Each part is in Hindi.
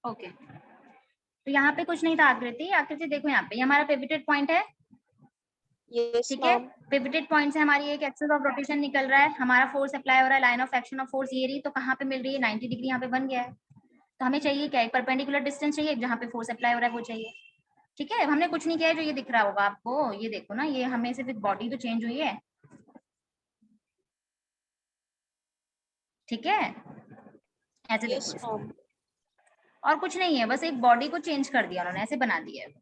ओके, तो यहाँ पे कुछ नहीं था आकृति। आकृति देखो यहाँ पे, ये हमारा पिवटेड पॉइंट है, ठीक है। पिवटेड पॉइंट से हमारी एक एक्सिस ऑफ रोटेशन निकल रहा है, हमारा फोर्स अप्लाई हो रहा है, line of action of force ये रही, तो कहाँ पे मिल रही है 90 डिग्री यहाँ पे बन गया है। तो हमें चाहिए क्या, एक परपेंडिकुलर डिस्टेंस चाहिए जहाँ पे फोर्स अप्लाई हो रहा है वो चाहिए, ठीक है। हमने कुछ नहीं किया है, जो ये दिख रहा होगा आपको, ये देखो ना, ये हमें सिर्फ एक बॉडी तो चेंज हुई है, ठीक है, ऐसे देखो इसको। और कुछ नहीं है, बस एक बॉडी को चेंज कर दिया उन्होंने, ऐसे बना दिया है,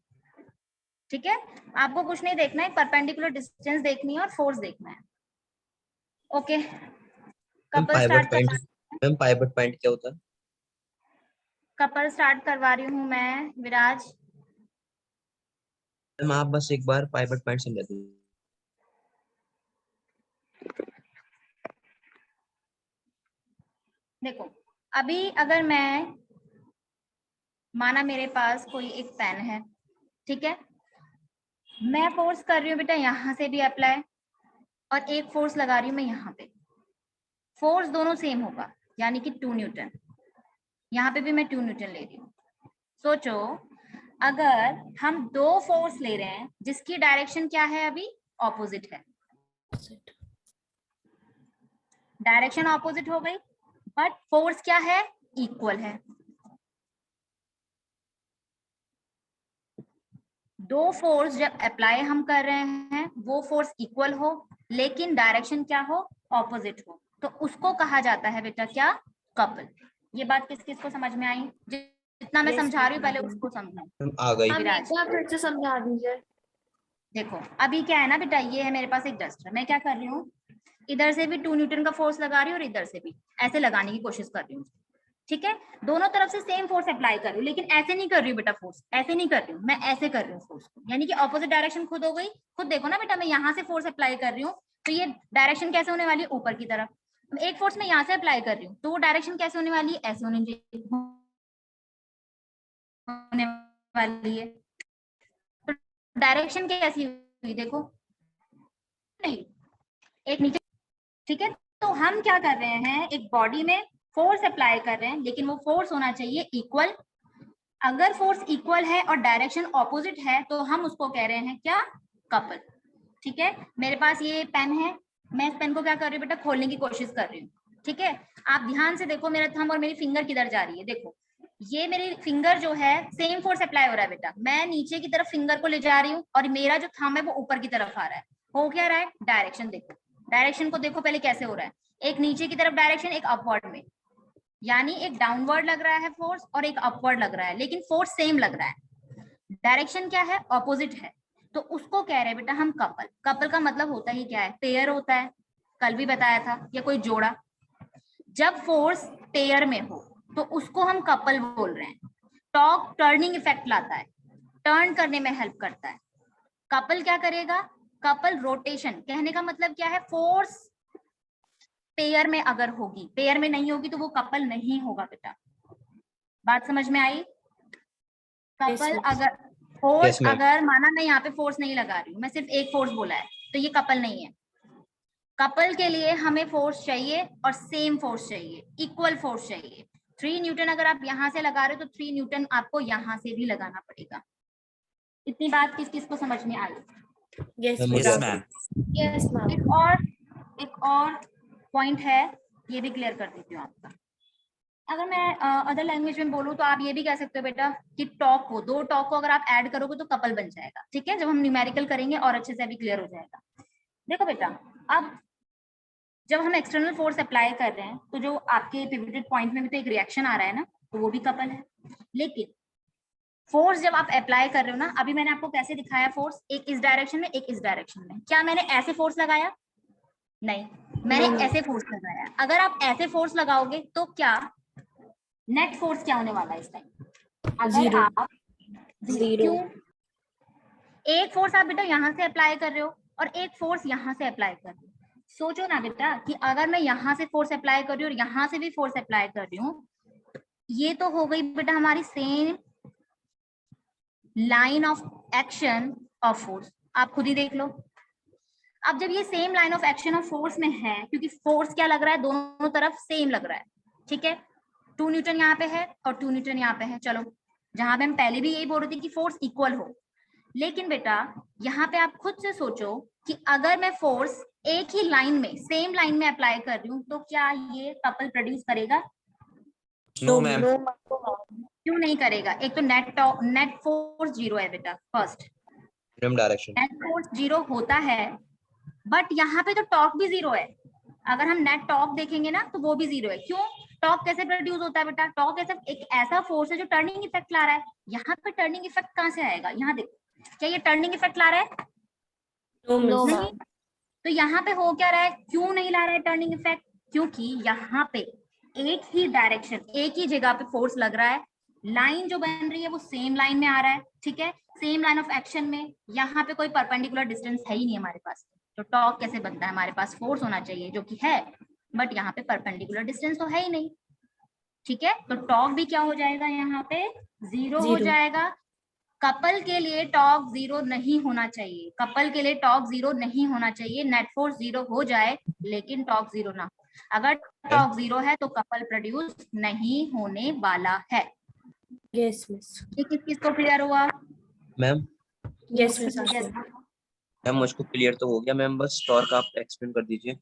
ठीक है। आपको कुछ नहीं देखना है, परपेंडिकुलर डिस्टेंस देखनी है और फोर्स देखना है, ओके। कपल स्टार्ट करवा, मैम पाइवट पॉइंट क्या होता है? कपल स्टार्ट करवा रही हूँ मैं, विराज। मैम आप बस एक बार पाइवट पॉइंट समझा दीजिए। देखो, अभी अगर मैं, माना मेरे पास कोई एक पेन है, ठीक है, मैं फोर्स कर रही हूँ बेटा यहाँ से भी अप्लाई, और एक फोर्स लगा रही हूँ मैं यहाँ पे, फोर्स दोनों सेम होगा, यानी कि 2 न्यूटन। यहाँ पे भी मैं 2 न्यूटन ले रही हूँ। सोचो, अगर हम दो फोर्स ले रहे हैं जिसकी डायरेक्शन क्या है, अभी ऑपोजिट है, डायरेक्शन ऑपोजिट हो गई, बट फोर्स क्या है, इक्वल है। दो फोर्स जब अप्लाई हम कर रहे हैं, वो फोर्स इक्वल हो लेकिन डायरेक्शन क्या हो, ऑपोजिट हो, तो उसको कहा जाता है बेटा क्या, कपल। ये बात किस किस को समझ में आई? जितना मैं समझा रही हूँ पहले उसको समझना। आ गई। फिर से समझा दीजिए। देखो अभी क्या है ना बेटा, ये है मेरे पास एक डस्टर, मैं क्या कर रही हूँ, इधर से भी 2 न्यूटन का फोर्स लगा रही हूँ और इधर से भी ऐसे लगाने की कोशिश कर रही हूँ, ठीक है। दोनों तरफ से सेम फोर्स अप्लाई कर रही हूँ, लेकिन ऐसे नहीं कर रही हूँ बेटा, फोर्स ऐसे नहीं कर रही हूँ, मैं ऐसे कर रही हूँ फोर्स को, यानी कि ऑपोजिट डायरेक्शन खुद हो गई। खुद देखो ना बेटा, मैं यहाँ से फोर्स अप्लाई कर रही हूँ, तो ये डायरेक्शन कैसे होने वाली है, ऊपर की तरफ। एक फोर्स मैं यहाँ से अप्लाई कर रही हूँ, तो वो डायरेक्शन कैसे होने वाली है, ऐसे होने वाली है। तो डायरेक्शन कैसी हुई देखो, नहीं एक नीचे, ठीक है। तो हम क्या कर रहे हैं, एक बॉडी में फोर्स अप्लाई कर रहे हैं, लेकिन वो फोर्स होना चाहिए इक्वल। अगर फोर्स इक्वल है और डायरेक्शन ऑपोजिट है तो हम उसको कह रहे हैं क्या, कपल, ठीक है। मेरे पास ये पेन है, मैं इस पेन को क्या कर रही हूँ बेटा, खोलने की कोशिश कर रही हूँ, ठीक है। आप ध्यान से देखो, मेरा थंब और मेरी फिंगर किधर जा रही है, देखो ये मेरी फिंगर जो है सेम फोर्स अप्लाई हो रहा है बेटा, मैं नीचे की तरफ फिंगर को ले जा रही हूँ और मेरा जो थंब है वो ऊपर की तरफ आ रहा है। हो क्या रहा है, डायरेक्शन देखो, डायरेक्शन को देखो पहले कैसे हो रहा है, एक नीचे की तरफ डायरेक्शन, एक अपवर्ड में, यानी एक डाउनवर्ड लग रहा है फोर्स और एक अपवर्ड लग रहा है, लेकिन फोर्स सेम लग रहा है, डायरेक्शन क्या है, ऑपोजिट है, तो उसको कह रहे हैं बेटा हम कपल। कपल का मतलब होता ही क्या है, पेयर होता है, कल भी बताया था, या कोई जोड़ा। जब फोर्स पेयर में हो तो उसको हम कपल बोल रहे हैं। टॉर्क टर्निंग इफेक्ट लाता है, टर्न करने में हेल्प करता है। कपल क्या करेगा, कपल रोटेशन, कहने का मतलब क्या है, फोर्स पेयर में अगर होगी, पेयर में नहीं होगी तो वो कपल नहीं होगा बेटा। बात समझ में आई? कपल अगर फोर्स, अगर माना मैं यहाँ पे फोर्स नहीं लगा रही हूँ, मैं सिर्फ एक फोर्स बोला है, तो ये कपल नहीं है। कपल के लिए हमें फोर्स चाहिए और सेम फोर्स चाहिए, इक्वल फोर्स चाहिए। 3 न्यूटन अगर आप यहाँ से लगा रहे हो तो 3 न्यूटन आपको यहाँ से भी लगाना पड़ेगा। इतनी बात किस किस को समझ में आई? Yes ma'am. एक और पॉइंट है, ये भी क्लियर कर देती हूँ आपका। अगर मैं अदर लैंग्वेज में बोलूँ तो आप ये भी कह सकते हो बेटा कि टॉक को, दो टॉक को अगर आप ऐड करोगे तो कपल बन जाएगा, ठीक है। जब हम न्यूमेरिकल करेंगे और अच्छे से अभी क्लियर हो जाएगा। देखो बेटा, अब जब हम एक्सटर्नल फोर्स अप्लाई कर रहे हैं तो जो आपके पिवटेड पॉइंट में भी तो एक रिएक्शन आ रहा है ना, तो वो भी कपल है। लेकिन फोर्स जब आप अप्लाई कर रहे हो ना, अभी मैंने आपको कैसे दिखाया फोर्स, एक इस डायरेक्शन में, एक इस डायरेक्शन में, क्या मैंने ऐसे फोर्स लगाया? नहीं, मैंने ऐसे फोर्स लगाया। अगर आप ऐसे फोर्स लगाओगे तो क्या नेट फोर्स क्या होने वाला है इस टाइम? अगर आप क्यों, एक फोर्स आप बेटा यहाँ से अप्लाई कर रहे हो और एक फोर्स यहाँ से अप्लाई कर रहे हो। सोचो ना बेटा कि अगर मैं यहाँ से फोर्स अप्लाई कर रही हूँ और यहाँ से भी फोर्स अप्लाई कर रही हूँ, ये तो हो गई बेटा हमारी same line of action of force. आप खुद ही देख लो। अब जब ये same line of action of force में है, क्योंकि फोर्स क्या लग रहा है, दोनों तरफ सेम लग रहा है, ठीक है, 2 न्यूटन यहाँ पे है और 2 न्यूटन यहाँ पे है। चलो, जहां पे हम पहले भी यही बोल रहे थे कि फोर्स इक्वल हो, लेकिन बेटा यहाँ पे आप खुद से सोचो कि अगर मैं फोर्स एक ही लाइन में, सेम लाइन में अप्लाई कर रही हूँ, तो क्या ये कपल प्रोड्यूस करेगा? No, ma'am. क्यों नहीं करेगा? एक तो नेट फोर्स जीरो है बेटा, first minimum direction. Net force zero होता है, बट यहाँ पे तो टॉर्क भी जीरो है। अगर हम नेट टॉर्क देखेंगे ना तो वो भी जीरो है। क्यों? टॉर्क कैसे प्रोड्यूस होता है बेटा? टॉर्क एक ऐसा फोर्स है जो टर्निंग इफेक्ट ला रहा है। यहाँ पे टर्निंग इफेक्ट कहाँ से आएगा? यहाँ देखो, क्या ये टर्निंग इफेक्ट ला रहा है? नहीं। तो यहाँ पे हो क्या रहा है? क्यों नहीं ला रहा है टर्निंग इफेक्ट? क्योंकि यहाँ पे एक ही डायरेक्शन, एक ही जगह पे फोर्स लग रहा है। लाइन जो बन रही है वो सेम लाइन में आ रहा है, ठीक है, सेम लाइन ऑफ एक्शन में। यहाँ पे कोई परपेंडिकुलर डिस्टेंस है ही नहीं हमारे पास, तो टॉर्क कैसे बनता है? हमारे पास फोर्स होना चाहिए जो कि है, बट यहाँ पे परपेंडिकुलर डिस्टेंस तो है ही नहीं, ठीक है। तो टॉर्क भी क्या हो जाएगा? यहाँ पे जीरो हो जाएगा। कपल के लिए टॉर्क जीरो नहीं होना चाहिए, कपल के लिए टॉर्क जीरो नहीं होना चाहिए। नेट फोर्स जीरो हो जाए लेकिन टॉर्क जीरो ना हो। अगर टॉर्क जीरो है तो कपल प्रोड्यूस नहीं होने वाला है। Yes, miss. ये किसको क्लियर हुआ? Ma'am Yes, miss. Yes. Ma'am मुझको क्लियर तो हो गया मैम, बस टॉर्क आप एक्सप्लेन कर दीजिए।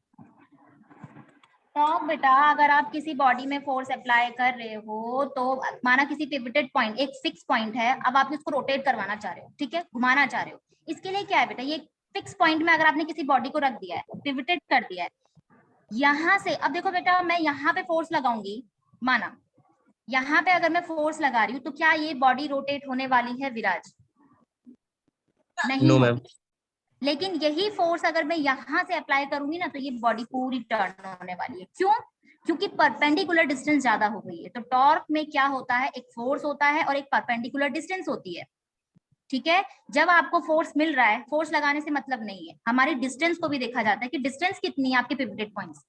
टॉर्क बेटा, अगर आप किसी बॉडी में फोर्स अप्लाई कर रहे हो, तो माना किसी पिवटेड पॉइंट, एक फिक्स पॉइंट है, अब आप इसको रोटेट करवाना चाह रहे हो, ठीक है, घुमाना चाह रहे हो। इसके लिए क्या है बेटा? ये फिक्स पॉइंट में अगर आपने किसी बॉडी को रख दिया है, पिवटेड कर दिया है, यहाँ से, अब देखो बेटा, मैं यहाँ पे फोर्स लगाऊंगी, माना यहाँ पे अगर मैं फोर्स लगा रही हूँ, तो क्या ये बॉडी रोटेट होने वाली है विराज? नहीं नो मैम। होगी। लेकिन यही फोर्स अगर मैं यहाँ से अप्लाई करूंगी ना, तो ये बॉडी पूरी टर्न होने वाली है। क्यों? क्योंकि परपेंडिकुलर डिस्टेंस ज्यादा हो गई है। तो टॉर्क में क्या होता है? एक फोर्स होता है और एक परपेंडिकुलर डिस्टेंस होती है, ठीक है। जब आपको फोर्स मिल रहा है, फोर्स लगाने से मतलब नहीं है, हमारी डिस्टेंस को भी देखा जाता है कि डिस्टेंस कितनी है आपके पिवटेड पॉइंट्स।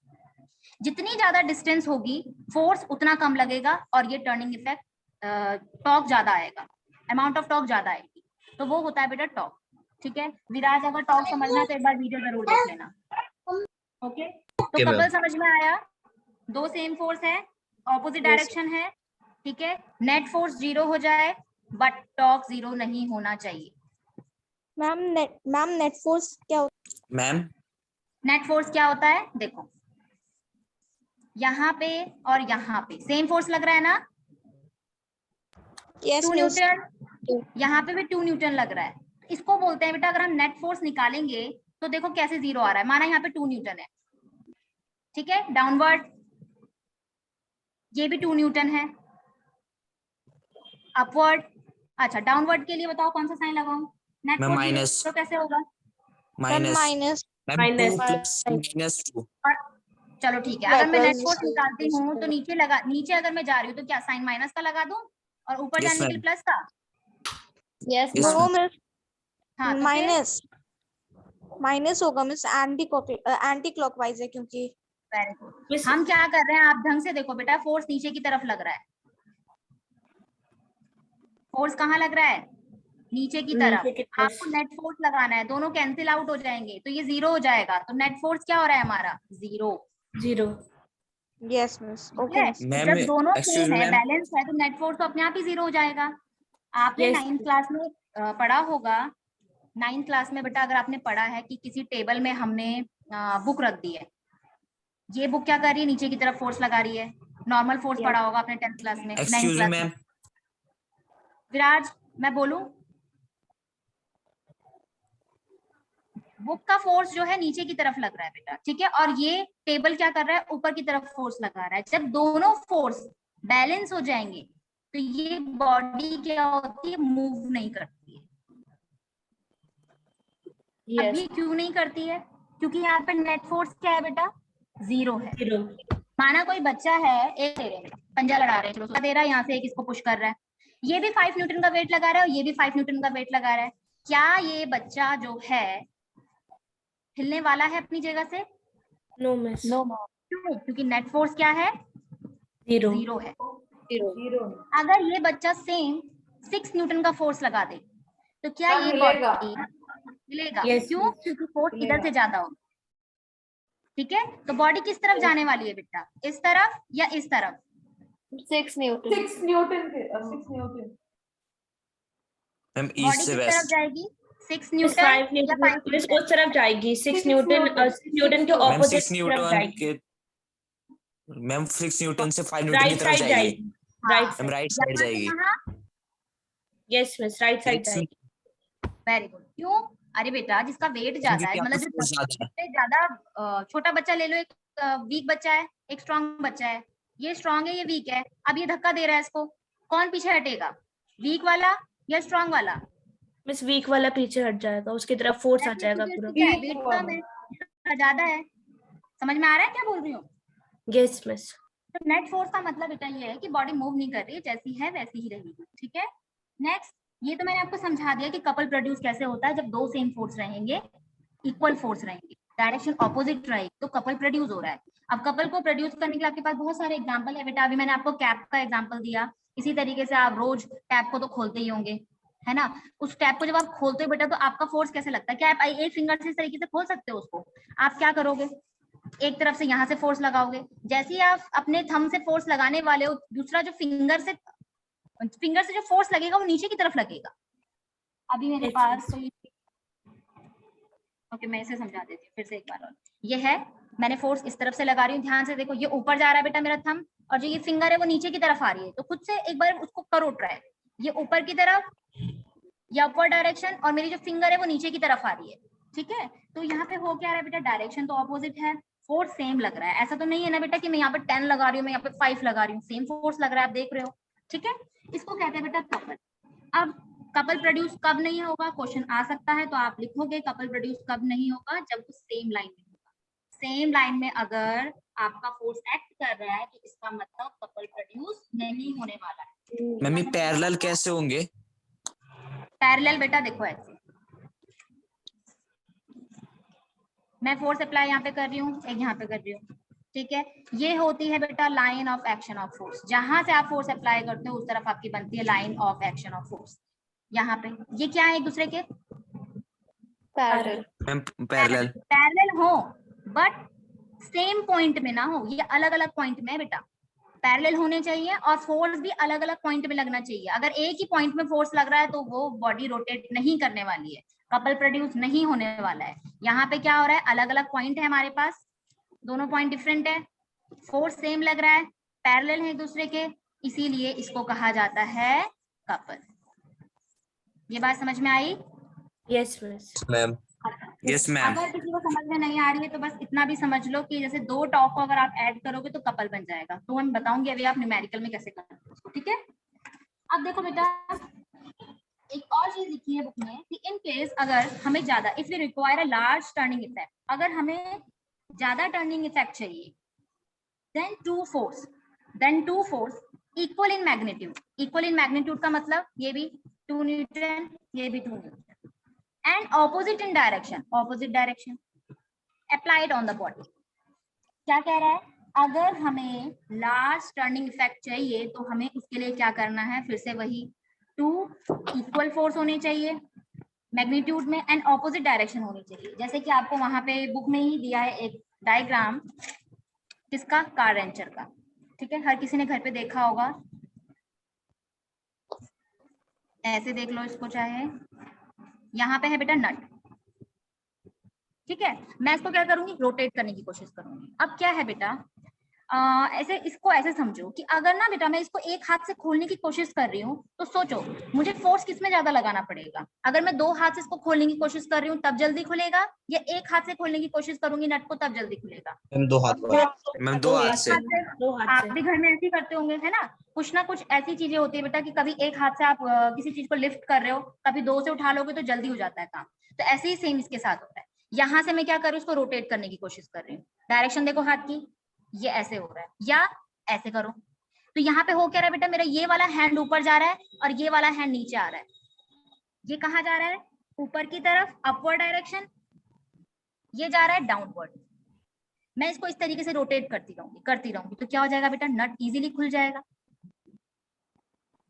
जितनी ज्यादा डिस्टेंस होगी, फोर्स उतना कम लगेगा और ये टर्निंग इफेक्ट, टॉर्क ज्यादा आएगा, अमाउंट ऑफ टॉर्क ज्यादा आएगी। तो वो होता है बेटा टॉर्क, ठीक है। विराज, अगर टॉर्क समझना तो एक बार वीडियो जरूर देख लेना। ओके, तो कपल समझ में आया? दो सेम फोर्स है, ऑपोजिट डायरेक्शन है, ठीक है। नेट फोर्स जीरो हो जाए बट टॉर्क जीरो नहीं होना चाहिए। मैम नेट फोर्स क्या होता Ma'am. नेट फोर्स क्या होता है? देखो, यहाँ पे और यहाँ पे सेम फोर्स लग रहा है ना, है? 2 न्यूटन, यहाँ पे भी 2 न्यूटन लग रहा है। इसको बोलते हैं बेटा, अगर हम नेट फोर्स निकालेंगे तो देखो कैसे जीरो आ रहा है। माना यहाँ पे 2 न्यूटन है, ठीक है, डाउनवर्ड ये भी 2 न्यूटन है, अपवर्ड, अच्छा डाउनवर्ड के लिए बताओ कौन सा साइन लगाऊं? नेट मैं फोर्स minus. तो कैसे होगा? Minus. Minus Ma'am, Minus. 2 plus -2. चलो ठीक है, अगर मैं नेट फोर्स Minus. निकालती हूँ तो नीचे अगर मैं जा रही हूँ तो क्या साइन माइनस का लगा दूं और ऊपर Yes, जाने के लिए ma'am. प्लस का? Yes, Yes, no ma'am. Miss हाँ, तो फिर माइनस माइनस होगा मिस, एंटी क्लॉकवाइज है क्योंकि वेरी गुड। Miss. हम क्या कर रहे हैं, आप ढंग से देखो बेटा, फोर्स नीचे की तरफ लग रहा है। फोर्स कहाँ लग रहा है? नीचे की तरफ। नीचे की तरफ। आपको नेट फोर्स लगाना है, दोनों कैंसिल आउट हो जाएंगे तो ये जीरो हो जाएगा। तो नेट फोर्स क्या हो रहा है हमारा? जीरो। Zero. यस मिस ठीक ओके है, मिस Ma'am, जब दोनों excuse सेम me, है, ma'am. बैलेंस है, तो नेट फोर्स तो अपने आप ही जीरो हो जाएगा। आपने Yes. 9th क्लास में पढ़ा होगा, 9th क्लास में बेटा अगर आपने पढ़ा है कि किसी टेबल में हमने बुक रख दी है, ये बुक क्या कर रही है? नीचे की तरफ फोर्स लगा रही है। Normal force Yes. पढ़ा होगा आपने 10th क्लास में, 9th Excuse me, क्लास में। ma'am. विराज, मैं बोलूं, बुक का फोर्स जो है नीचे की तरफ लग रहा है बेटा, ठीक है, और ये टेबल क्या कर रहा है? ऊपर की तरफ फोर्स लगा रहा है। जब दोनों फोर्स बैलेंस हो जाएंगे तो ये बॉडी क्या होती है? मूव नहीं करती है। Yes. अभी क्यों नहीं करती है? क्योंकि यहाँ पे नेट फोर्स क्या है बेटा? जीरो है। Zero. माना कोई बच्चा है, एक दे रहे हैं, पंजा लड़ा रहे हैं, चलो दे रहा है, यहाँ से एक इसको पुश कर रहा है, ये भी 5 न्यूटन का वेट लगा रहा है और ये भी 5 न्यूटन का वेट लगा रहा है। क्या ये बच्चा जो है हिलने वाला है अपनी जगह से? No, miss. क्यों? क्योंकि नेट फोर्स क्या है? Zero. जीरो है। Zero. अगर ये बच्चा सेम 6 न्यूटन का फोर्स लगा दे तो क्या ये बॉडी हिलेगा? Yes, क्यों? yes. क्योंकि फोर्स इधर से ज्यादा होगा, ठीक है। तो बॉडी किस तरफ जाने वाली है बेटा? इस तरफ या इस तरफ? 6 न्यूटन। 6 न्यूटन के 6 न्यूटन। मैम बॉडी ईस्ट किस से तरफ वेस्ट। जाएगी? 6 मिस न्यूटन 5 या न्यूटन 5 मिस न्यूटन? उस तरफ जाएगी। 6 6 न्यूटन न्यूटन, 6 न्यूटन के 6 मैम ऑपोजिट 6 तरफ न्यूटन जाएगी। के मैम 6 न्यूटन से 5 न्यूटन की राइट तरफ साइड जाएगी। जाएगी। Right ma'am side. Right side यहाँ से जाएगी। यहाँ? यस मिस राइट साइड 6 जाएगी। Very good. क्यों? अरे बेटा जिसका वेट ज्यादा है, क्योंकि मतलब आपका जो फोर्स ज्यादा है। सबसे ज्यादा छोटा बच्चा ले लो, एक वीक बच्चा है, एक स्ट्रांग बच्चा है। ये स्ट्रांग है, ये वीक है। अब ये धक्का दे रहा है इसको, कौन पीछे हटेगा? वीक वाला या स्ट्रांग वाला? मिस वीक वाला पीछे हट जाएगा, उसकी तरफ फोर्स आ जाएगा पूरा। वेट कम है, इसका ज्यादा है। समझ में आ रहा है क्या बोल रही हूँ? Yes miss. तो नेट फोर्स का मतलब बेटा ये है कि बॉडी मूव नहीं कर रही है, जैसी है वैसी ही रहेगी। ठीक है, नेक्स्ट। ये तो मैंने आपको समझा दिया कि कपल प्रोड्यूस कैसे होता है। जब दो सेम फोर्स रहेंगे, इक्वल फोर्स रहेंगे, डायरेक्शन ऑपोजिट रहेगी, तो कपल प्रोड्यूस हो रहा है। अब कपल को प्रोड्यूस करने के लिए आपके पास बहुत सारे एग्जांपल है बेटा। अभी मैंने आपको कैप का एग्जांपल दिया, इसी तरीके से आप रोज टैप को तो खोलते ही होंगे, है ना? उस टैप को जब आप खोलते हो बेटा, तो आपका फोर्स कैसे लगता है? क्या आप एक फिंगर से इस तरीके से खोल सकते हो उसको? आप क्या करोगे? एक तरफ से यहाँ से फोर्स लगाओगे। जैसे ही आप अपने थंब से फोर्स लगाने वाले हो, दूसरा जो फिंगर से जो फोर्स लगेगा वो नीचे की तरफ लगेगा। अभी मेरे पास ओके, मैं इसे समझा देती हूँ फिर से एक बार और। ये है, मैंने फोर्स इस तरफ से लगा रही हूँ, ध्यान से देखो। ये ऊपर जा रहा है बेटा मेरा थंब, और जो ये फिंगर है वो नीचे की तरफ आ रही है। तो खुद से एक बार उसको करो ट्राई, ये ऊपर की तरफ या अपवर्ड डायरेक्शन, और मेरी जो फिंगर है वो नीचे की तरफ आ रही है। ठीक है, तो यहाँ पे हो क्या रहा है बेटा? डायरेक्शन तो ऑपोजिट है, फोर्स सेम लग रहा है। ऐसा तो नहीं है ना बेटा कि मैं यहाँ पे 10 लगा रही हूँ, मैं यहाँ पे 5 लगा रही हूँ, सेम फोर्स लग रहा है, आप देख रहे हो। ठीक है, इसको कहते हैं बेटा कपल। अब कपल प्रोड्यूस कब नहीं होगा, क्वेश्चन आ सकता है, तो आप लिखोगे कपल प्रोड्यूस कब नहीं होगा? जब वो सेम लाइन में होगा। सेम लाइन में अगर आपका फोर्स एक्ट कर रहा है, तो इसका मतलब कपल प्रोड्यूस नहीं होने वाला है। मैम ये पैरेलल कैसे होंगे? पैरेलल बेटा देखो, ऐसे मैं फोर्स अप्लाई यहाँ पे कर रही हूँ, एक यहाँ पे कर रही हूँ। ठीक है, ये होती है बेटा line of action of force. जहां से आप फोर्स अप्लाई करते हो उस तरफ आपकी बनती है line of action of force. यहाँ पे ये क्या है? एक दूसरे के पैरेलल। Ma'am parallel. पैरेलल हो बट सेम पॉइंट में ना हो, ये अलग अलग पॉइंट में है बेटा। पैरेलल होने चाहिए और फोर्स भी अलग अलग पॉइंट में लगना चाहिए। अगर एक ही पॉइंट में फोर्स लग रहा है तो वो बॉडी रोटेट नहीं करने वाली है, कपल प्रोड्यूस नहीं होने वाला है। यहाँ पे क्या हो रहा है? अलग अलग पॉइंट है हमारे पास, दोनों पॉइंट डिफरेंट है, फोर्स सेम लग रहा है, पैरेलल है एक दूसरे के, इसीलिए इसको कहा जाता है कपल। ये बात समझ में आई? Yes miss. Ma'am yes ma'am. अगर किसी को समझ में नहीं आ रही है तो बस इतना भी समझ लो कि जैसे दो टॉप को अगर आप ऐड करोगे तो कपल बन जाएगा। तो हम बताऊंगी अभी आप न्यूमेरिकल में कैसे करते हैं उसको। ठीक है, अब देखो बेटा, एक और चीज लिखी है बुक में कि इन केस अगर हमें ज्यादा, if we require a large turning effect, अगर हमें ज्यादा टर्निंग इफेक्ट चाहिए, then two force equal in magnitude. Equal in magnitude का मतलब ये भी 2 न्यूटन, ये भी 2 newton, and opposite in direction, opposite direction applied on the body. क्या कह रहा है? अगर हमें लार्ज टर्निंग इफेक्ट चाहिए तो हमें उसके लिए क्या करना है? फिर से वही 2 इक्वल फोर्स होने चाहिए मैग्नीट्यूड में, एंड ऑपोजिट डायरेक्शन होनी चाहिए। जैसे कि आपको वहां पे बुक में ही दिया है एक डायग्राम, किसका? कार रेंचर का। ठीक है, हर किसी ने घर पे देखा होगा, ऐसे देख लो इसको, चाहे यहाँ पे है बेटा नट। ठीक है, मैं इसको क्या करूंगी? रोटेट करने की कोशिश करूंगी। अब क्या है बेटा, ऐसे इसको ऐसे समझो कि अगर ना बेटा मैं इसको एक हाथ से खोलने की कोशिश कर रही हूँ, तो सोचो मुझे फोर्स किस में ज्यादा लगाना पड़ेगा? अगर मैं 2 हाथ से इसको खोलने की कोशिश कर रही हूँ तब जल्दी खुलेगा, या एक हाथ से खोलने की कोशिश करूंगी नट को तब जल्दी खुलेगा? मैम 2 हाथ वाला। मैम 2 हाथ से। 2 हाथ आप से। भी घर में ऐसे ही करते होंगे, है ना? कुछ ना कुछ ऐसी चीजें होती है बेटा कि कभी एक हाथ से आप किसी चीज को लिफ्ट कर रहे हो, कभी 2 से उठा लोगे तो जल्दी हो जाता है काम। तो ऐसे ही सेम इसके साथ होता है। यहाँ से मैं क्या कर रही हूँ? इसको रोटेट करने की कोशिश कर रही हूँ। डायरेक्शन देखो हाथ की, ये ऐसे हो रहा है, या ऐसे करो। तो यहाँ पे हो क्या रहा है बेटा? मेरा ये वाला हैंड ऊपर जा रहा है और ये वाला हैंड नीचे आ रहा है। ये कहाँ जा रहा है? ऊपर की तरफ, अपवर्ड डायरेक्शन। ये जा रहा है डाउनवर्ड। मैं इसको इस तरीके से रोटेट करती रहूंगी तो क्या हो जाएगा बेटा? नट इजीली खुल जाएगा।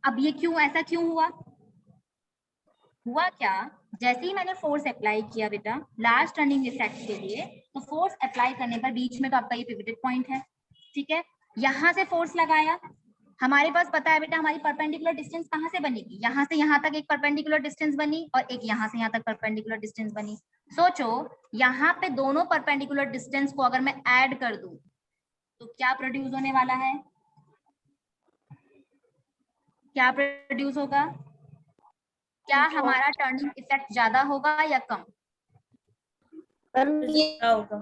अब ये क्यों, ऐसा क्यों हुआ? हुआ क्या, जैसे ही मैंने फोर्स अप्लाई किया बेटा लार्ज टर्निंग इफेक्ट के लिए, तो फोर्स अप्लाई करने पर बीच में तो आपका ये पिवटेड पॉइंट है। ठीक है, यहां से फोर्स लगाया, हमारे पास पता है बेटा हमारी परपेंडिकुलर डिस्टेंस कहाँ से बनेगी, यहाँ से यहाँ तक एक परपेंडिकुलर डिस्टेंस बनी और एक यहाँ से यहाँ तक परपेंडिकुलर डिस्टेंस बनी। सोचो यहाँ पे दोनों परपेंडिकुलर डिस्टेंस को अगर मैं ऐड कर दूं तो क्या प्रोड्यूस होने वाला है, क्या प्रोड्यूस होगा, क्या हमारा टर्निंग इफेक्ट ज्यादा होगा या कम? ज्यादा होगा,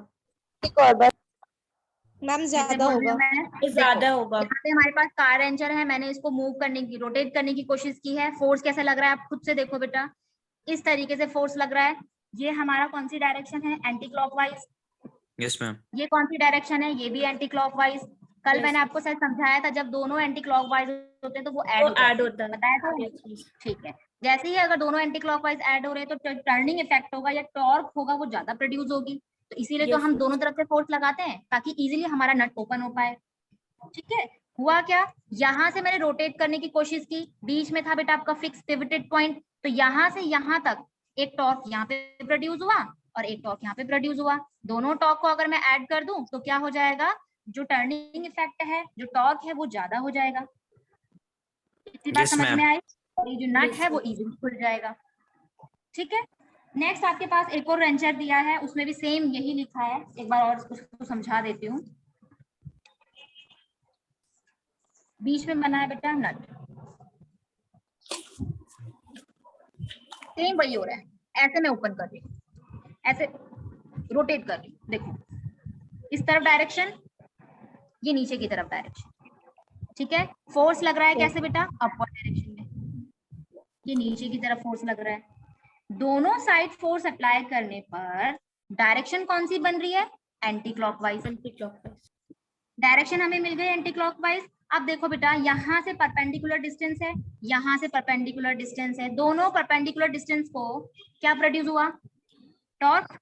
मैम जैसे ज्यादा बोल रही हूँ होगा। मैं, ज्यादा होगा। यहाँ पे हमारे पास कार रेंजर है, मैंने इसको मूव करने की, रोटेट करने की कोशिश की है, फोर्स कैसा लग रहा है आप खुद से देखो बेटा, इस तरीके से फोर्स लग रहा है। ये हमारा कौन सी डायरेक्शन है, एंटी क्लॉकवाइज। Yes ma'am. ये कौन सी डायरेक्शन है, ये भी एंटी क्लॉकवाइज। कल Yes. मैंने आपको शायद समझाया था जब दोनों एंटी क्लॉकवाइज होते हैं तो वो ऐड वो ऐड होता है। बताया था। Yes, yes. ठीक है, जैसे ही अगर दोनों एंटी क्लॉकवाइज ऐड हो रहे हैं तो टर्निंग इफेक्ट होगा या टॉर्क होगा वो ज्यादा प्रोड्यूस होगी, तो इसीलिए तो Yes, हम yes. दोनों तरफ से फोर्स लगाते हैं ताकि इजीली हमारा नट ओपन हो पाए। ठीक है, हुआ क्या, यहाँ से मैंने रोटेट करने की कोशिश की, बीच में था बेटा आपका फिक्स पिवटेड पॉइंट, तो यहाँ से यहाँ तक एक टॉर्क यहाँ पे प्रोड्यूस हुआ और एक टॉर्क यहाँ पे प्रोड्यूस हुआ। दोनों टॉर्क को अगर मैं ऐड कर दूं तो क्या हो जाएगा, जो टर्निंग इफेक्ट है, जो टॉर्क है वो ज्यादा हो जाएगा। इतनी बात Yes, समझ ma'am. में आई, और ये जो नट Yes, है वो yes. इजीली खुल जाएगा। ठीक है, नेक्स्ट आपके पास एक और रेंचर दिया है, उसमें भी सेम यही लिखा है, एक बार और उसको समझा देती हूँ। बीच में बना है बेटा नट, सेम वही हो रहा है, ऐसे मैं ओपन कर रही हूँ, ऐसे रोटेट कर रही हूँ, देखो इस तरफ डायरेक्शन, ये नीचे की तरफ डायरेक्शन। ठीक है, फोर्स लग रहा है कैसे बेटा, अपवर्ड डायरेक्शन में, ये नीचे की तरफ फोर्स लग रहा है। दोनों साइड फोर्स अप्लाई करने पर डायरेक्शन कौन सी बन रही है, anti clockwise. Anti clockwise direction हमें मिल गई एंटी क्लॉकवाइज। अब देखो बेटा यहाँ से परपेंडिकुलर डिस्टेंस है, यहाँ से परपेंडिकुलर डिस्टेंस है, दोनों परपेंडिकुलर डिस्टेंस को क्या प्रोड्यूस हुआ, टॉर्क।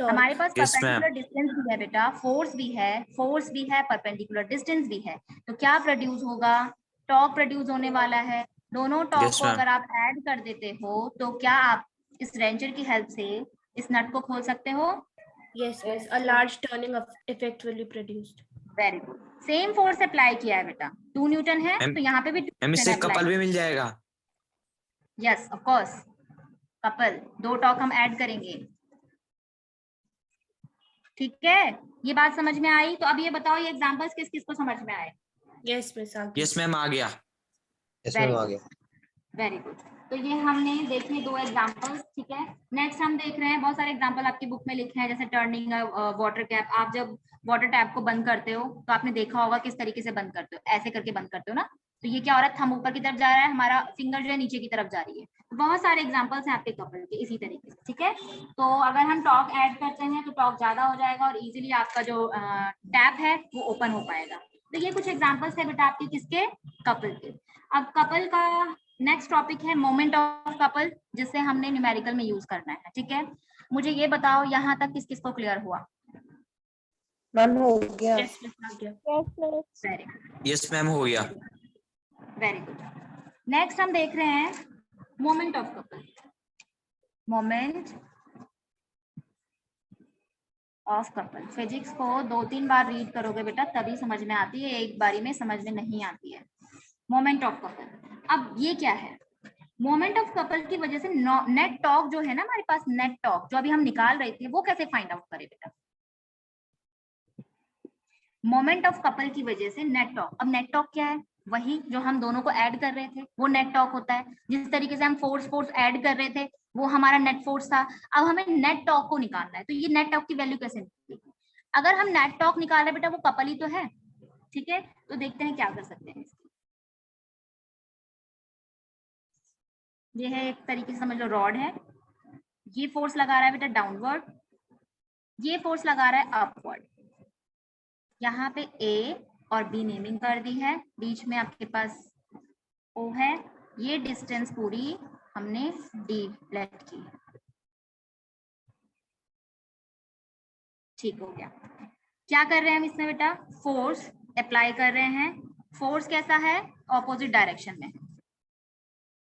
हमारे पास Yes, परपेंडिकुलर ma'am. डिस्टेंस भी है बेटा, फोर्स भी है, परपेंडिकुलर डिस्टेंस भी है, तो क्या प्रोड्यूस होगा, टॉर्क प्रोड्यूस होने वाला है। दोनों टॉर्क Yes, को ma'am. अगर आप ऐड कर देते हो तो क्या आप इस रेंचर की हेल्प से इस नट को खोल सकते हो। yes, yes. A large turning effect will be produced. Very good, same force apply किया है बेटा, 2 न्यूटन है Ma'am, तो यहाँ पे भी 2 मैम इससे न्यूटन कपल अप्लाई। भी मिल जाएगा। Yes of course, couple, 2 torque हम ऐड करेंगे। ठीक है, ये बात समझ में आई, तो अब ये बताओ ये एग्जांपल्स किस किस को समझ में आए। Yes, Miss. Agya. Yes ma'am, आ गया। यस Very मैम आ good. गया। वेरी गुड, तो ये हमने देखे 2 एग्जांपल्स। ठीक है, नेक्स्ट हम देख रहे हैं, बहुत सारे एग्जांपल आपकी बुक में लिखे हैं, जैसे टर्निंग वाटर कैप। आप जब वाटर टैप को बंद करते हो तो आपने देखा होगा किस तरीके से बंद करते हो, ऐसे करके बंद करते हो ना, तो ये क्या हो रहा है, थंब ऊपर की तरफ जा रहा है, हमारा फिंगर जो है नीचे की तरफ जा रही है। तो बहुत सारे एग्जांपल्स हैं आपके कपल के इसी तरीके से। ठीक है, तो अगर हम टॉर्क ऐड करते हैं तो टॉर्क ज्यादा हो जाएगा और इजीली आपका जो टैप है वो ओपन हो पाएगा। तो ये कुछ एग्जांपल्स है बेटा आपके किसके, कपल के। अब कपल का नेक्स्ट टॉपिक है मोमेंट ऑफ कपल, जिसे हमने न्यूमेरिकल में यूज करना है। ठीक है, मुझे ये बताओ यहाँ तक किस किस को क्लियर हुआ। मैम हो गया। Yes, Miss. Agya. Very good, yes ma'am, हो गया। Very good. नेक्स्ट हम देख रहे हैं moment of couple. Moment of couple, physics को 2-3 बार रीड करोगे बेटा तभी समझ में आती है, एक बारी में समझ में नहीं आती है। मोमेंट ऑफ कपल, अब ये क्या है, मोमेंट ऑफ कपल की वजह से नेट टॉर्क जो है ना हमारे पास, नेट टॉर्क जो अभी हम निकाल रहे थे वो कैसे फाइंड आउट करें बेटा। मोमेंट ऑफ कपल की वजह से नेट टॉर्क, अब नेट टॉर्क क्या है, वही जो हम दोनों को ऐड कर रहे थे वो नेट टॉर्क होता है। जिस तरीके से हम फोर्स ऐड कर रहे थे वो हमारा नेट फोर्स था। अब हमें नेट टॉर्क को निकालना है, तो ये नेट टॉर्क की वैल्यू कैसे निकलेगी। अगर हम नेट टॉर्क निकाल रहे बेटा वो कपल ही तो है। ठीक है, तो देखते हैं क्या कर सकते हैं। ये है एक तरीके से समझ लो, रॉड है, ये फोर्स लगा रहा है बेटा डाउनवर्ड, ये फोर्स लगा रहा है अपवर्ड। यहाँ पे ए और बी नेमिंग कर दी है, बीच में आपके पास ओ है, ये डिस्टेंस पूरी हमने डी लेट की। ठीक हो गया, क्या कर रहे हैं हम इसमें बेटा, फोर्स अप्लाई कर रहे हैं। फोर्स कैसा है, ऑपोजिट डायरेक्शन में,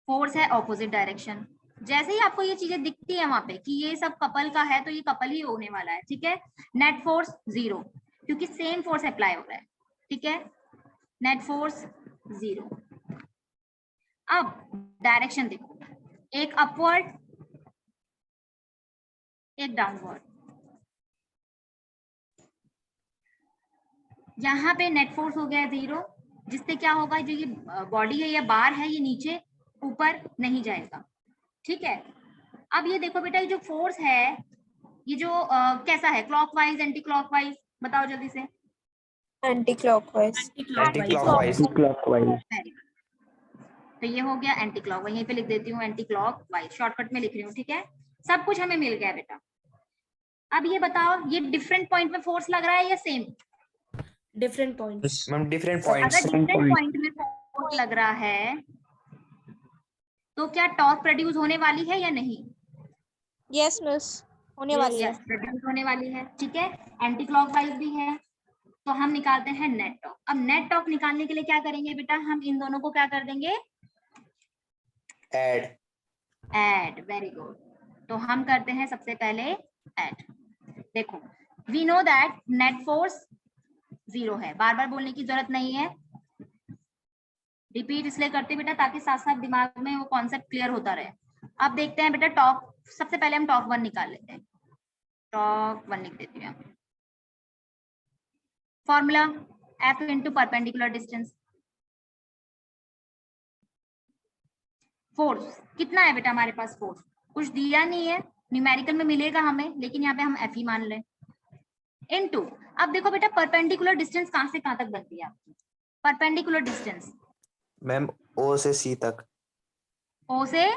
फोर्स है ऑपोजिट डायरेक्शन। जैसे ही आपको ये चीजें दिखती है वहां पे कि ये सब कपल का है तो ये कपल ही होने वाला है। ठीक है, नेट फोर्स 0 क्योंकि सेम फोर्स अप्लाई हो रहा है। ठीक है, नेट फोर्स 0। अब डायरेक्शन देखो, एक अपवर्ड एक डाउनवर्ड। यहाँ पे नेट फोर्स हो गया 0, जिससे क्या होगा, जो ये बॉडी है या बार है ये नीचे ऊपर नहीं जाएगा। ठीक है, अब ये देखो बेटा, ये जो फोर्स है ये जो कैसा है, क्लॉकवाइज एंटी क्लॉकवाइज, बताओ जल्दी से। Anti clockwise. Anti clockwise. Very good. तो ये हो गया एंटी क्लॉकवाइज, यहीं पे लिख देती हूँ एंटी क्लॉकवाइज, शॉर्टकट में लिख रही हूँ। ठीक है, सब कुछ हमें मिल गया बेटा। अब ये बताओ, ये डिफरेंट पॉइंट में फोर्स लग रहा है या same? Different points. Ma'am different अगर पॉइंट्स। डिफरेंट पॉइंट में फोर्स लग रहा है तो क्या टॉर्क प्रोड्यूस होने वाली है या नहीं? यस मिस, होने वाली है। यस, प्रोड्यूस होने वाली है। ठीक है, एंटी क्लॉकवाइज भी है, तो हम निकालते हैं नेट टॉर्क। अब नेट टॉर्क निकालने के लिए क्या करेंगे बेटा, हम इन दोनों को क्या कर देंगे, ऐड। ऐड। Very good. तो हम करते हैं सबसे पहले ऐड। देखो, we know that net force 0 है, बार बार बोलने की जरूरत नहीं है, रिपीट इसलिए करते बेटा ताकि साथ साथ दिमाग में वो कॉन्सेप्ट क्लियर होता रहे। अब देखते हैं बेटा टॉर्क, सबसे पहले हम टॉर्क 1 निकाल लेते हैं। टॉर्क 1 लिख देती हूँ। Formula F into perpendicular distance. Force कितना है बेटा हमारे पास, फोर्स कुछ दिया नहीं है, न्यूमेरिकल में मिलेगा हमें, लेकिन यहाँ पे हम F ही मान लें, इनटू। अब देखो बेटा परपेंडिकुलर डिस्टेंस कहाँ से कहाँ तक बनती है आपकी, परपेंडिकुलर डिस्टेंस मैम ओ से सी तक। O से ए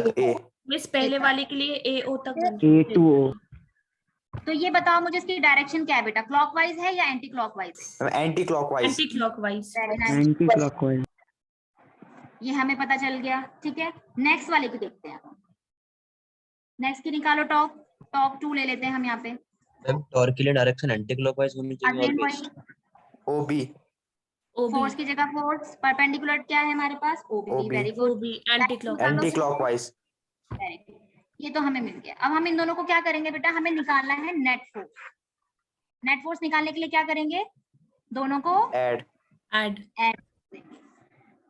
तक, ए। मिस पहले वाले के लिए AO तक A to O। तो ये बताओ मुझे इसकी डायरेक्शन क्या है बेटा, क्लॉकवाइज है या एंटी क्लॉकवाइज है? Anti clockwise. Anti clockwise. Very nice. Anti clockwise. ये हमें पता चल गया। ठीक है, नेक्स्ट वाले की देखते हैं। नेक्स्ट की निकालो टॉर्क। टॉर्क 2 ले लेते हैं हम यहाँ पे। मैम टॉर्क के लिए डायरेक्शन एंटी क्लॉकवाइज होनी चाहिए अगेन ऑलवेज। वही, ओबी। OB। फोर्स की जगह फोर्स, परपेंडिकुलर क्या है हमारे पास, OB। OB। Very good, OB anti clockwise. Anti clockwise. Very good, ये तो हमें मिल गया। अब हम इन दोनों को क्या करेंगे बेटा, हमें निकालना है नेट फोर्स। नेट फोर्स निकालने के लिए क्या करेंगे, दोनों को ऐड। ऐड। ऐड करेंगे।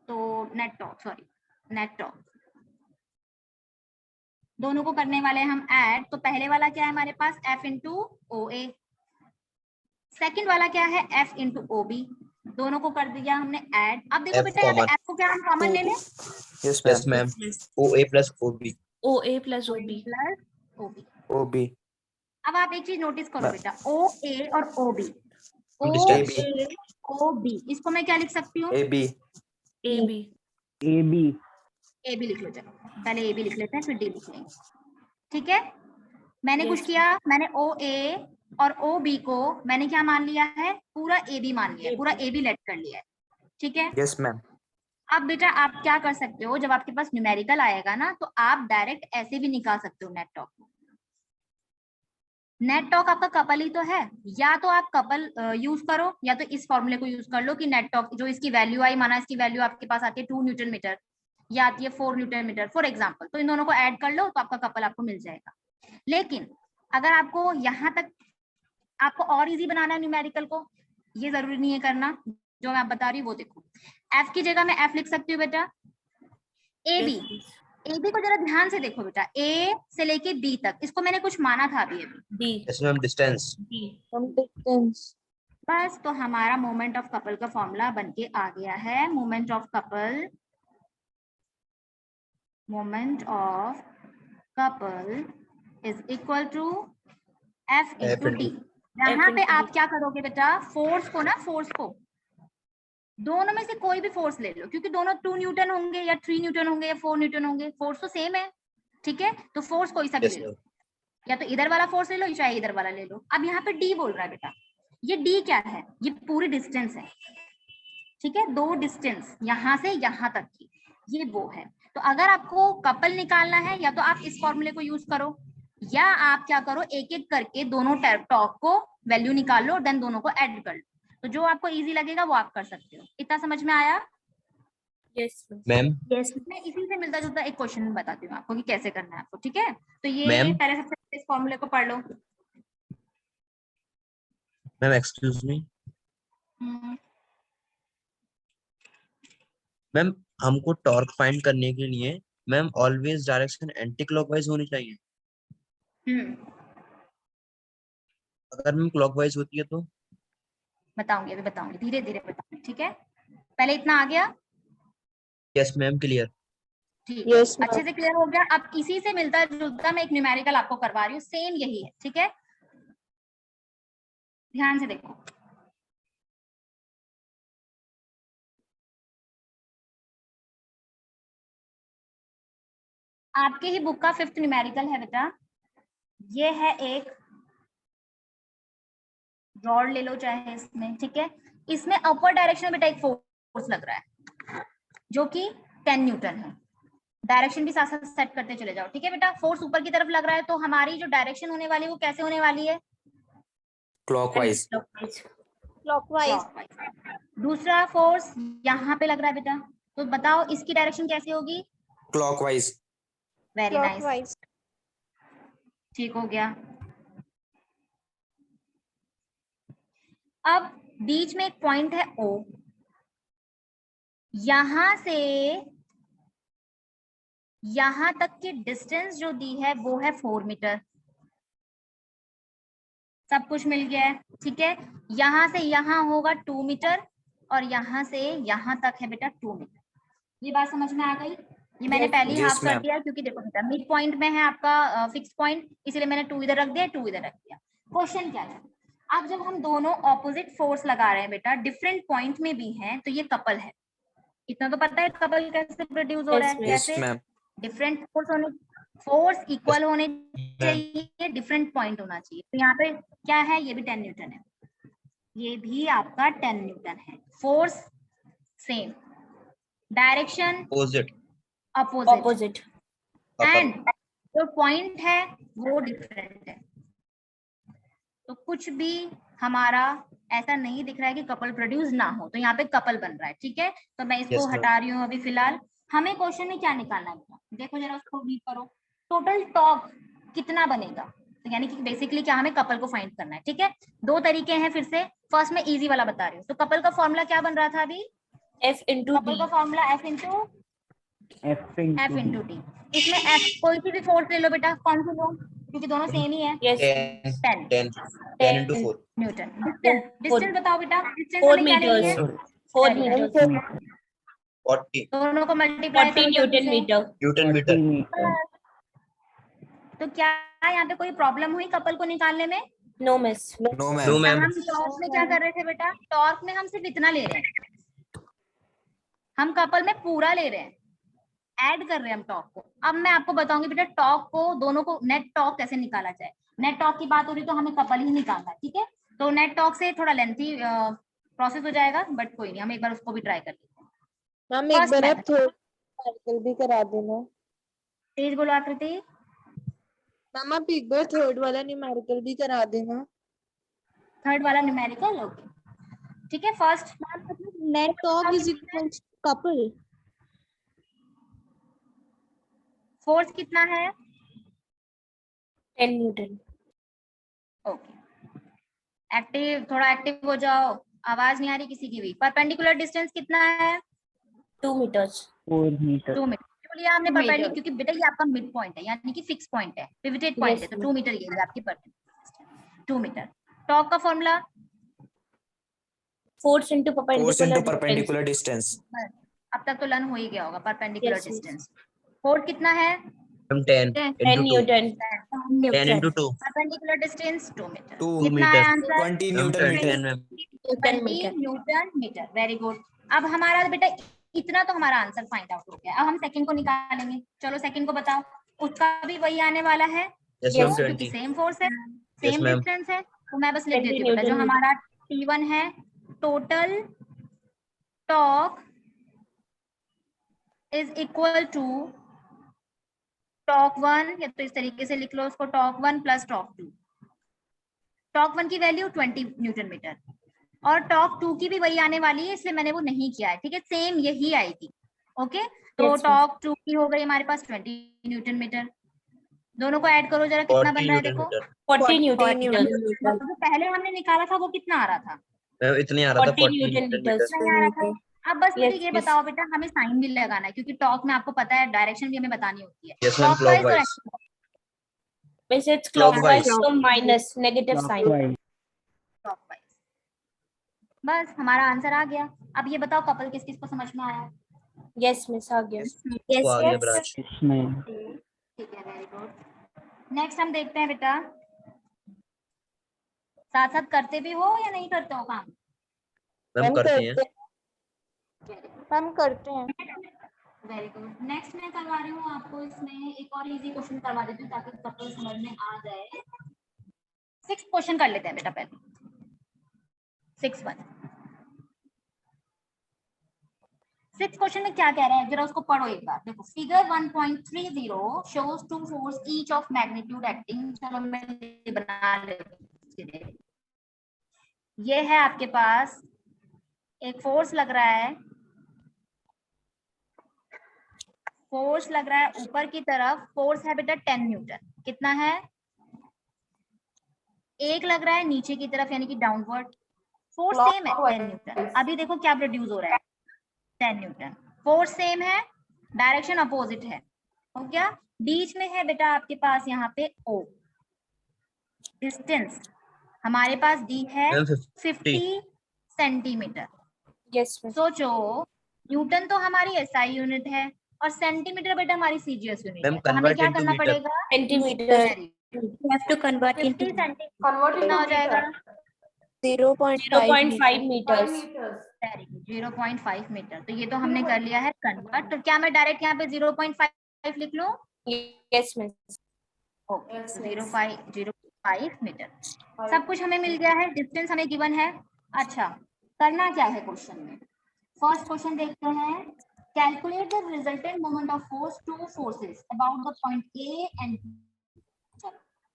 तो net torque, sorry net torque, दोनों को करने वाले हैं हम ऐड। तो पहले वाला क्या है हमारे पास, F इंटू OA। सेकेंड वाला क्या है, F इंटू OB। दोनों को कर दिया हमने ऐड। अब देखो F बेटा यहाँ पे कॉमन। F को क्या हम कॉमन ले लें, yes yes ma'am. Ma'am, OA plus OB। OA plus OB। Plus OB। ओबी। अब आप एक चीज नोटिस करो बेटा, OA और OB, डिस्टेंस। AB। OB, इसको मैं क्या लिख सकती हूँ, AB। AB। A B. AB लिख लो। चलो पहले AB लिख लेते हैं फिर D लिख लेंगे। ठीक है, मैंने Yes, कुछ किया, मैंने OA और OB को मैंने क्या मान लिया है, पूरा AB मान लिया है, पूरा AB लेट कर लिया है। ठीक है, यस मैम। अब बेटा आप क्या कर सकते हो, जब आपके पास न्यूमेरिकल आएगा ना तो आप डायरेक्ट ऐसे भी निकाल सकते हो नेट टॉर्क। नेट टॉर्क आपका कपल ही तो है, या तो आप कपल यूज करो या तो इस फॉर्मूले को यूज कर लो कि नेट टॉर्क जो इसकी वैल्यू आई, माना इसकी वैल्यू आपके पास आती है 2 न्यूटन मीटर या आती है 4 न्यूटन मीटर फॉर एग्जांपल, तो इन दोनों को ऐड कर लो तो आपका कपल आपको मिल जाएगा। लेकिन अगर आपको यहाँ तक आपको और इजी बनाना है न्यूमेरिकल को, ये जरूरी नहीं है करना जो मैं आप बता रही हूँ, वो देखो F की जगह मैं F लिख सकती हूँ बेटा। AB, AB को जरा ध्यान से देखो बेटा, A से लेके B तक, इसको मैंने कुछ माना था अभी अभी। D। Yes ma'am, distance. D। Distance. बस, तो हमारा मोमेंट ऑफ कपल का फॉर्मूला बनके आ गया है। Moment of couple, moment of couple is equal to F into D। यहाँ पे आप क्या करोगे बेटा, फोर्स को ना, फोर्स को दोनों में से कोई भी फोर्स ले लो, क्योंकि दोनों 2 न्यूटन होंगे या 3 न्यूटन होंगे या 4 न्यूटन होंगे, फोर्स तो सेम है। ठीक है, तो फोर्स कोई सा भी यस ले लो, मैम। या तो इधर वाला फोर्स ले लो चाहे इधर वाला ले लो। अब यहाँ पे D बोल रहा है बेटा, ये D क्या है, ये पूरी डिस्टेंस है। ठीक है, 2 डिस्टेंस यहाँ से यहाँ तक की, ये वो है। तो अगर आपको कपल निकालना है या तो आप इस फॉर्मूले को यूज करो, या आप क्या करो, एक एक करके दोनों टॉर्क को वैल्यू निकाल लो, देन दोनों को ऐड कर लो। तो जो आपको इजी लगेगा वो आप कर सकते हो। इतना समझ में आया? Yes ma'am yes. मैं इसी से मिलता जुलता एक क्वेश्चन बताती हूँ आपको कि कैसे करना है आपको। ठीक है, तो ये मैम। पहले सबसे पहले इस फॉर्मूले को पढ़ लो। मैम एक्सक्यूज मी, मैम हमको टॉर्क फाइंड करने के लिए ma'am always direction anti clockwise होनी चाहिए। अगर मैम क्लॉकवाइज होती है तो बताऊंगी, अभी बताऊंगी, धीरे धीरे बताऊंगी, ठीक है। पहले इतना आ गया, यस मैम क्लियर। ठीक है, Yes, ma'am. अच्छे से क्लियर हो गया। अब इसी से मिलता जुलता मैं एक न्यूमेरिकल आपको करवा रही हूँ, सेम यही है, ठीक है। ध्यान से देखो, आपके ही बुक का 5th न्यूमेरिकल है बेटा। ये है एक रॉड ले लो चाहे इसमें, ठीक है। इसमें अपवर्ड डायरेक्शन में बेटा एक फोर्स लग रहा है जो कि 10 न्यूटन है। डायरेक्शन भी साथ साथ सेट करते चले जाओ, ठीक है बेटा। फोर्स ऊपर की तरफ लग रहा है तो हमारी जो डायरेक्शन होने वाली है वो कैसे होने वाली है? क्लॉकवाइज। Clockwise. दूसरा फोर्स यहाँ पे लग रहा है बेटा, तो बताओ इसकी डायरेक्शन कैसी होगी? क्लॉकवाइज। Very nice, Clockwise. ठीक हो गया। अब बीच में एक पॉइंट है O, यहां से यहां तक की डिस्टेंस जो दी है वो है 4 मीटर। सब कुछ मिल गया है, ठीक है। यहां से यहां होगा 2 मीटर और यहां से यहां तक है बेटा 2 मीटर। ये बात समझ में आ गई? ये मैंने पहले ही Yes, हाफ कर ma'am. दिया क्योंकि देखो बेटा मिड पॉइंट में है आपका फिक्स पॉइंट, इसलिए मैंने 2 इधर रख दिया, 2 इधर रख दिया। क्वेश्चन क्या है, अब जब हम दोनों ऑपोजिट फोर्स लगा रहे हैं बेटा, डिफरेंट पॉइंट में भी हैं, तो ये कपल है। इतना तो पता है कपल कैसे प्रोड्यूस हो रहा है, यस कैसे? मैम। डिफरेंट फोर्स इक्वल होने चाहिए, डिफरेंट पॉइंट होना चाहिए। तो यहाँ पे क्या है, ये भी 10 न्यूटन है, ये भी आपका 10 न्यूटन है। Force same, direction opposite opposite. And जो पॉइंट है वो डिफरेंट है। तो कुछ भी हमारा ऐसा नहीं दिख रहा है कि कपल प्रोड्यूस ना हो, तो यहाँ पे कपल बन रहा है, ठीक है। तो मैं इसको Yes, ma'am. हटा रही हूँ अभी फिलहाल। हमें क्वेश्चन में क्या निकालना है बेटा, देखो जरा उसको रीड करो। टोटल टॉर्क कितना बनेगा, तो यानी कि बेसिकली क्या हमें कपल को फाइंड करना है, ठीक है। दो तरीके हैं, फिर से फर्स्ट में इजी वाला बता रही हूँ। तो कपल का फॉर्मूला क्या बन रहा था अभी? F into couple D. का फॉर्मूला F इंटू डी। इसमें F कोई सी भी फोर्स ले लो बेटा, कौन सी लो, क्योंकि दोनों सेम ही है। Yes. 10 into 4 Newton. डिस्टेंस बताओ बेटा, डिस्टेंस 4 हमें क्या लेनी है? meters. 4 Very nice. meters. 40 दोनों को multiply 40 Newton meter. Newton metre. तो क्या यहाँ पे कोई प्रॉब्लम हुई कपल को निकालने में? No miss. No no ma'am. Ma'am. हम टॉर्क में क्या कर रहे थे बेटा? टॉर्क में हम सिर्फ इतना ले रहे हैं, हम कपल में पूरा ले रहे हैं, ऐड कर रहे हैं हम टॉर्क को। अब मैं आपको बताऊंगी बेटा टॉर्क को, दोनों को नेट टॉर्क कैसे निकाला जाए। नेट टॉर्क की बात हो रही तो हमें कपल ही निकालना है, ठीक है। तो नेट टॉर्क से थोड़ा लेंथी प्रोसेस हो जाएगा, बट कोई नहीं, हम एक बार उसको भी ट्राई कर लेते हैं। मैम First एक बार आप method. थर्ड न्यूमेरिकल भी करा देना। तेज बोलो आकृति। मैम आप एक बार थर्ड वाला न्यूमेरिकल भी करा देना। थर्ड वाला न्यूमेरिकल, ओके ठीक है। First net torque is equal to couple. Force कितना है? 10 Newton. ओके, एक्टिव, थोड़ा एक्टिव हो जाओ, आवाज नहीं आ रही किसी की भी। परपेंडिकुलर डिस्टेंस कितना है? 2 meters. 4 मीटर। 2 मीटर। क्यों लिया हमने परपेंडिकुलर? क्योंकि बेटा ये आपका मिड पॉइंट है, यानी कि फिक्स पॉइंट है, पिवटेड पॉइंट है, तो 2 मीटर ये आपकी परपेंडिकुलर 2 मीटर। टॉर्क का formula Force into force perpendicular into distance. Perpendicular distance. अब तक तो लर्न हो ही गया होगा, perpendicular Yes, yes. Distance. Force कितना है? हम 10 10 into 2 Newton. 10 into 2 perpendicular distance 2 metre. 2 कितना मीटर। है आंसर? 20 हम newton metre. 10 ma'am. 10 meter. Newton metre. Very good. अब हमारा बेटा इतना तो हमारा आंसर फाइंड आउट हो गया। अब हम सेकंड को निकालेंगे। चलो सेकंड को बताओ, उसका भी वही आने वाला है, यस मैम क्योंकि 20 सेम फोर्स है, Yes, सेम ma'am. डिस्टेंस है। तो मैं बस लिख 20 देती हूँ बेटा, जो Newton हमारा T1 है, total torque is equal to torque 1, या तो इस तरीके से लिख लो उसको, टॉर्क 1 प्लस टॉर्क 2। टॉर्क 1 की वैल्यू 20 न्यूटन मीटर और टॉर्क 2 की भी वही आने वाली है, इसलिए मैंने वो नहीं किया है, ठीक है। सेम यही आई थी, ओके। तो Yes, टॉर्क 2 की हो गई हमारे पास 20 न्यूटन मीटर। दोनों को ऐड करो जरा, कितना 40 बन रहा है न्यूटन देखो। मीटर। 40 Newton 40 meters. जो पहले हमने निकाला था वो कितना आ रहा था? मैम इतने आ रहा था 40 40 Newton न्यूटन meters. मीटर। नहीं आ रहा था, अब बस मुझे Yes, ये yes. बताओ बेटा, हमें साइन भी लगाना है क्योंकि टॉक में आपको पता है डायरेक्शन भी हमें बतानी होती है। Yes, ma'am, Clockwise और clockwise. वैसे it's Clockwise. clockwise तो minus negative sign. clockwise, clockwise। बस हमारा आंसर आ गया। अब ये बताओ कपल किस किस को समझ में आया? यस मिस आ गया। इसको आ गया ब्राच। yes ma'am, ठीक है, वेरी गुड। नेक्स्ट हम देखते हैं बेटा, साथ साथ करते भी हो या नहीं करते हो काम? मैम करते हैं। मैम करते हैं। Very good. नेक्स्ट मैं करवा रही हूँ आपको, इसमें एक और इजी क्वेश्चन करवा देती हूँ ताकि सबको समझ में आ जाए। 6 क्वेश्चन कर लेते हैं बेटा पहले। 6 क्वेश्चन में क्या कह रहा है जरा उसको पढ़ो एक बार। देखो figure 1.30 shows two force each of magnitude acting. चलो मैं ये बना लेती हूँ। ये है आपके पास एक फोर्स लग रहा है, फोर्स लग रहा है ऊपर की तरफ। फोर्स है बेटा 10 न्यूटन। कितना है? एक लग रहा है नीचे की तरफ यानी कि डाउनवर्ड। फोर्स सेम है 10 न्यूटन। अभी देखो क्या प्रोड्यूस हो रहा है, 10 न्यूटन। फोर्स सेम है, डायरेक्शन अपोजिट है, हो गया। बीच में है बेटा आपके पास यहाँ पे O। डिस्टेंस हमारे पास दी है मैम 50 सेंटीमीटर। Yes miss. सोचो न्यूटन तो हमारी SI यूनिट है और सेंटीमीटर बेटा हमारी CGS यूनिट मैम है। तो हमें convert क्या into करना meter. पड़ेगा? Centimetre. You have to convert 50 into centimetre कितना हो जाएगा? 0.5 मीटर्स। 0.5 मीटर। तो ये तो हमने कर लिया है कन्वर्ट। तो क्या मैं डायरेक्ट यहाँ पे 0.5 लिख लूं? Yes miss. Okay, 0.5 metre. सब कुछ हमें मिल गया है, डिस्टेंस हमें गिवन है। अच्छा, करना क्या है क्वेश्चन में? फर्स्ट क्वेश्चन देखते हैं। Calculate the resultant moment of force two forces about the point A and B.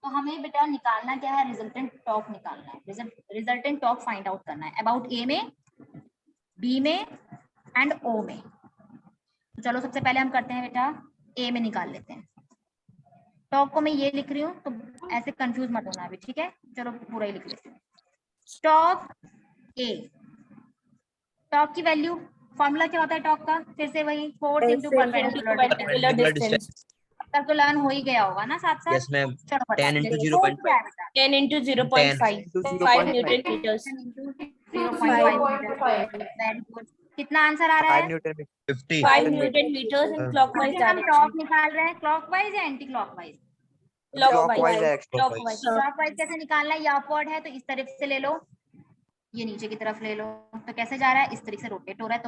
तो हमें बेटा निकालना क्या है? रिजल्टेंट टॉर्क निकालना है। रिजल्टेंट टॉर्क फाइंड आउट करना है अबाउट ए में, बी में एंड ओ में। तो चलो सबसे पहले हम करते हैं बेटा, ए में निकाल लेते हैं। टॉर्क को मैं ये लिख रही हूँ तो ऐसे कंफ्यूज मत होना अभी, ठीक है? चलो पूरा ही लिख लेते हैं। टॉर्क ए, टॉर्क की वैल्यू, फॉर्मूला क्या होता है टॉर्क का? फिर से वही force into perpendicular distance. Perpendicular distance। अब तक तो लर्न हो ही गया होगा ना साथ साथ। Yes, ma'am. चलो बता 10 into दीजिए। 0.5. क्या है बेटा? 10 into 0.5 5 न्यूटन मीटर्स। 0.5 वेरी गुड। कितना आंसर आ रहा है? 50. 5 न्यूटन मीटर्स इन क्लॉकवाइज हम डायरेक्शन। टॉर्क निकाल रहे हैं क्लॉकवाइज या anticlockwise? Clockwise. Clockwise. Clockwise कैसे निकालना है? ये अपवर्ड है तो इस तरफ से ले लो, ये नीचे की तरफ ले लो। तो कैसे जा रहा है? इस तरीके से रोटेट हो रहा है। तो